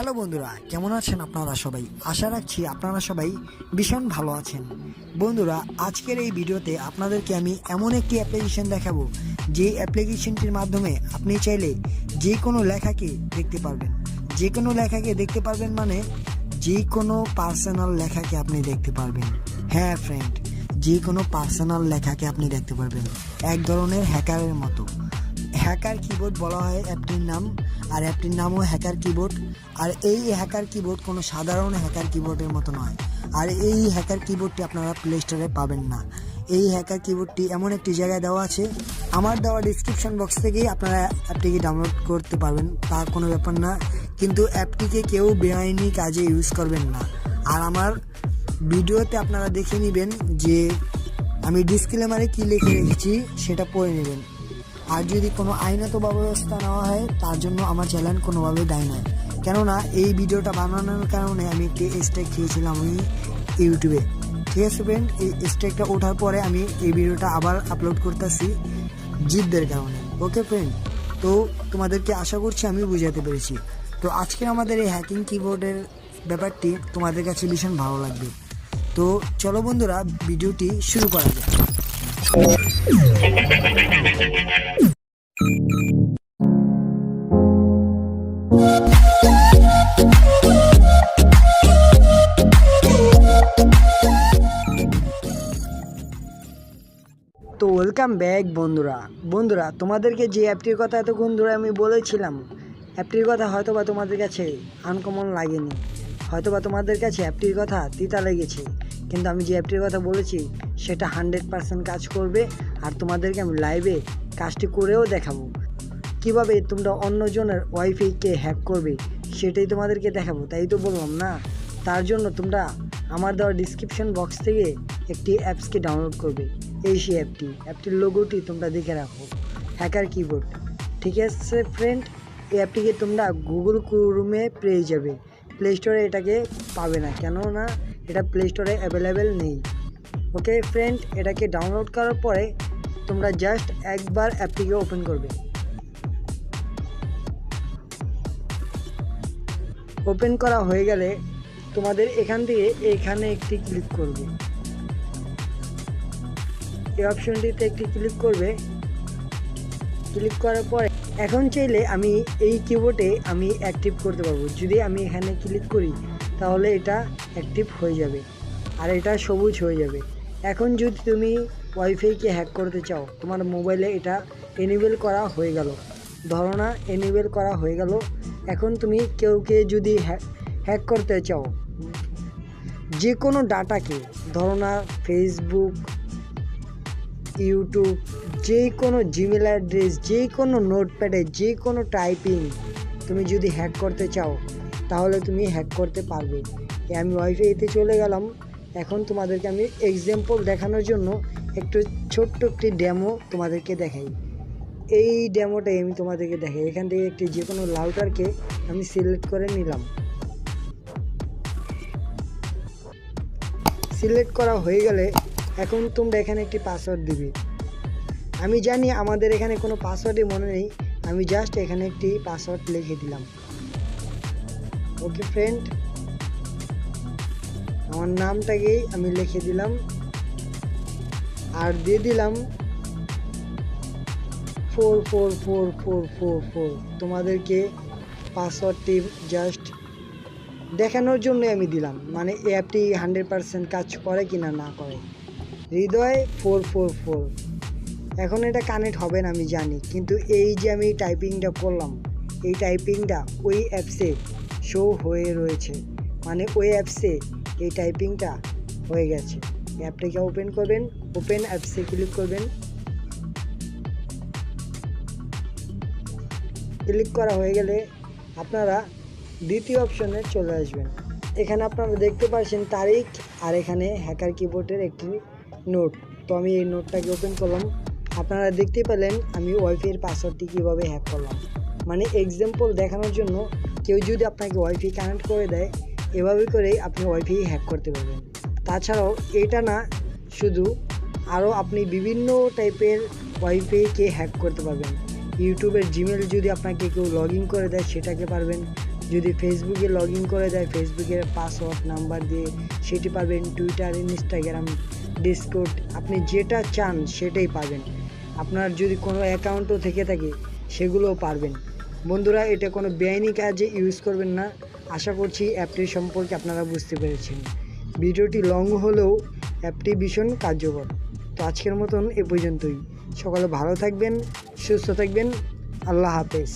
Hello বন্ধুরা, কেমন আছেন আপনারা সবাই? আশা রাখছি আপনারা সবাই ভীষণ ভালো আছেন। বন্ধুরা, আজকের এই ভিডিওতে আপনাদেরকে আমি এমন একটি অ্যাপ্লিকেশন দেখাবো, যে অ্যাপ্লিকেশনটির মাধ্যমে আপনি চাইলে যে কোনো লেখাকে দেখতে পারবেন। যে কোনো লেখাকে দেখতে পারবেন মানে যে কোনো পার্সোনাল লেখাকে আপনি দেখতে পারবেন। হ্যাঁ ফ্রেন্ড, যে কোনো পার্সোনাল লেখাকে আপনি দেখতে পারবেন, এক ধরনের হ্যাকারের মতো। হ্যাকার কিবোর্ড বলা হয় অ্যাপটির নাম, আর অ্যাপটির নামও হ্যাকার কিবোর্ড। আর এই হ্যাকার কিবোর্ড কোনো সাধারণ হ্যাকার কিবোর্ডের মতো নয়। আর এই হ্যাকার কিবোর্ডটি আপনারা প্লে স্টোরে পাবেন না। এই হ্যাকার কিবোর্ডটি এমন একটি জায়গায় দেওয়া আছে, আমার দেওয়া ডিসক্রিপশন বক্স থেকেই আপনারা অ্যাপটিকে ডাউনলোড করতে পারবেন, তা কোনো ব্যাপার না। কিন্তু অ্যাপটিকে কেউ বেআইনি কাজে ইউজ করবেন না। আর আমার ভিডিওতে আপনারা দেখে নেবেন যে আমি ডিসক্লেমারে কী লিখে রেখেছি, সেটা পড়ে নেবেন। আর যদি কোনো আইনত ব্যবস্থা নেওয়া হয়, তার জন্য আমার চ্যানেল কোনোভাবেই দায়ী নয়। কেননা এই ভিডিওটা বানানোর কারণে আমি একটি স্ট্রাইক খেয়েছিলাম আমি ইউটিউবে। ঠিক আছে ফ্রেন্ড, এই স্ট্রাইকটা ওঠার পরে আমি এই ভিডিওটা আবার আপলোড করতেছি জিদদের কারণে। ওকে ফ্রেন্ড, তো তোমাদেরকে আশা করছি আমি বুঝাতে পেরেছি। তো আজকের আমাদের এই হ্যাকিং কিবোর্ডের ব্যাপারটি তোমাদের কাছে ভীষণ ভালো লাগবে। তো চলো বন্ধুরা, ভিডিওটি শুরু করা যাক। তো ওয়েলকাম ব্যাক বন্ধুরা তোমাদেরকে যে অ্যাপটির কথা এতক্ষণ ধরে আমি বলেছিলাম, অ্যাপটির কথা হয়তোবা তোমাদের কাছে আনকমন লাগেনি, হয়তোবা তোমাদের কাছে অ্যাপটির কথা তিতা লেগেছে। কিন্তু আমি যে অ্যাপটির কথা বলেছি সেটা 100% কাজ করবে। আর তোমাদেরকে আমি লাইভে কাজটি করেও দেখাবো। কিভাবে তোমরা অন্যজনের ওয়াইফাইকে হ্যাক করবে সেটাই তোমাদেরকে দেখাবো। তাই তো বললাম না, তার জন্য তোমরা আমার দেওয়া ডিসক্রিপশন বক্স থেকে একটি অ্যাপসকে ডাউনলোড করবে। এই সেই অ্যাপটির লোগোটি তোমরা দেখে রাখো, হ্যাকার কিবোর্ড। ঠিক আছে ফ্রেন্ড, এই অ্যাপটিকে তোমরা গুগল ক্রোমে পেয়ে যাবে, প্লে স্টোরে এটাকে পাবে না, কেননা এটা প্লে স্টোরে অ্যাভেলেবেল নেই। ওকে ফ্রেন্ড, এটাকে ডাউনলোড করার পরে তোমরা জাস্ট একবার অ্যাপটিকে ওপেন করবে। ওপেন করা হয়ে গেলে তোমাদের এখান থেকে এখানে একটি ক্লিক করবে, এই অপশনটিতে একটি ক্লিক করবে। ক্লিক করার পরে এখন চাইলে আমি এই কিবোর্ডে আমি অ্যাক্টিভ করতে পারবো। যদি আমি এখানে ক্লিক করি তাহলে এটা অ্যাক্টিভ হয়ে যাবে আর এটা সবুজ হয়ে যাবে। এখন যদি তুমি ওয়াইফাইকে হ্যাক করতে চাও, তোমার মোবাইলে এটা এনেবল করা হয়ে গেল, ধরো না এনেবল করা হয়ে গেল। এখন তুমি কেউকে যদি হ্যাক করতে চাও, যে কোনো ডাটাকে, ধরো না ফেসবুক, ইউটিউব, যে কোনো জিমেল অ্যাড্রেস, যে কোনো নোটপ্যাডে যে কোনো টাইপিং তুমি যদি হ্যাক করতে চাও তাহলে তুমি হ্যাক করতে পারবে। আমি ওয়াইফাইতে চলে গেলাম। এখন তোমাদেরকে আমি এক্সাম্পল দেখানোর জন্য একটু ছোট্ট একটি ডেমো তোমাদেরকে দেখাই। এই ডেমোটাই আমি তোমাদেরকে দেখাই। এখান থেকে একটি যে কোনো লাউটারকে আমি সিলেক্ট করে নিলাম। সিলেক্ট করা হয়ে গেলে এখন তোমরা এখানে একটি পাসওয়ার্ড দিবে। আমি জানি আমাদের এখানে কোনো পাসওয়ার্ডই মনে নেই, আমি জাস্ট এখানে একটি পাসওয়ার্ড লিখে দিলাম। ওকে ফ্রেন্ড, আমার নামটাকেই আমি লিখে দিলাম আর দিয়ে দিলাম 4444444। তোমাদেরকে পাসওয়ার্ডটি জাস্ট দেখানোর জন্য আমি দিলাম, মানে এই অ্যাপটি 100% কাজ করে কিনা না করে। হৃদয় 444। এখন এটা কানেক্ট হবে না আমি জানি, কিন্তু এই যে আমি টাইপিংটা করলাম, এই টাইপিংটা ওই অ্যাপসে শো হয়ে রয়েছে, মানে ওই অ্যাপসে এই টাইপিংটা হয়ে গেছে। অ্যাপটাকে ওপেন করবেন, ওপেন অ্যাপসে ক্লিক করবেন। ক্লিক করা হয়ে গেলে আপনারা দ্বিতীয় অপশনে চলে আসবেন। এখানে আপনারা দেখতে পাচ্ছেন তারিখ, আর এখানে হ্যাকার কিবোর্ডের একটি নোট। তো আমি এই নোটটাকে ওপেন করলাম। আপনারা দেখতে পেলেন আমি ওয়াইফাইয়ের পাসওয়ার্ডটি কীভাবে হ্যাক করলাম। মানে এক্সাম্পল দেখানোর জন্য, কেউ যদি আপনাকে ওয়াইফাই কানেক্ট করে দেয়, এভাবে করেই আপনি ওয়াইফাই হ্যাক করতে পারবেন। তাছাড়াও এটা না শুধু, আরও আপনি বিভিন্ন টাইপের ওয়াইফাইকে হ্যাক করতে পারবেন। ইউটিউবের জিমেল যদি আপনাকে কেউ লগ ইন করে দেয় সেটাকে পারবেন, যদি ফেসবুকে লগ ইন করে দেয়, ফেসবুকের পাসওয়ার্ড নাম্বার দিয়ে সেটি পাবেন। টুইটার, ইনস্টাগ্রাম, ডিসকর্ড, আপনি যেটা চান সেটাই পাবেন। আপনার যদি কোনো অ্যাকাউন্টও থেকে থাকে সেগুলোও পারবেন। বন্ধুরা, এটা কোনো বেআইনি কাজে ইউজ করবেন না। আশা করছি অ্যাপটি সম্পর্কে আপনারা বুঝতে পেরেছেন। ভিডিওটি লং হলেও অ্যাপটি ভীষণ কার্যকর। তো আজকের মতন এ পর্যন্তই। সকলে ভালো থাকবেন, সুস্থ থাকবেন। আল্লাহ হাফেজ।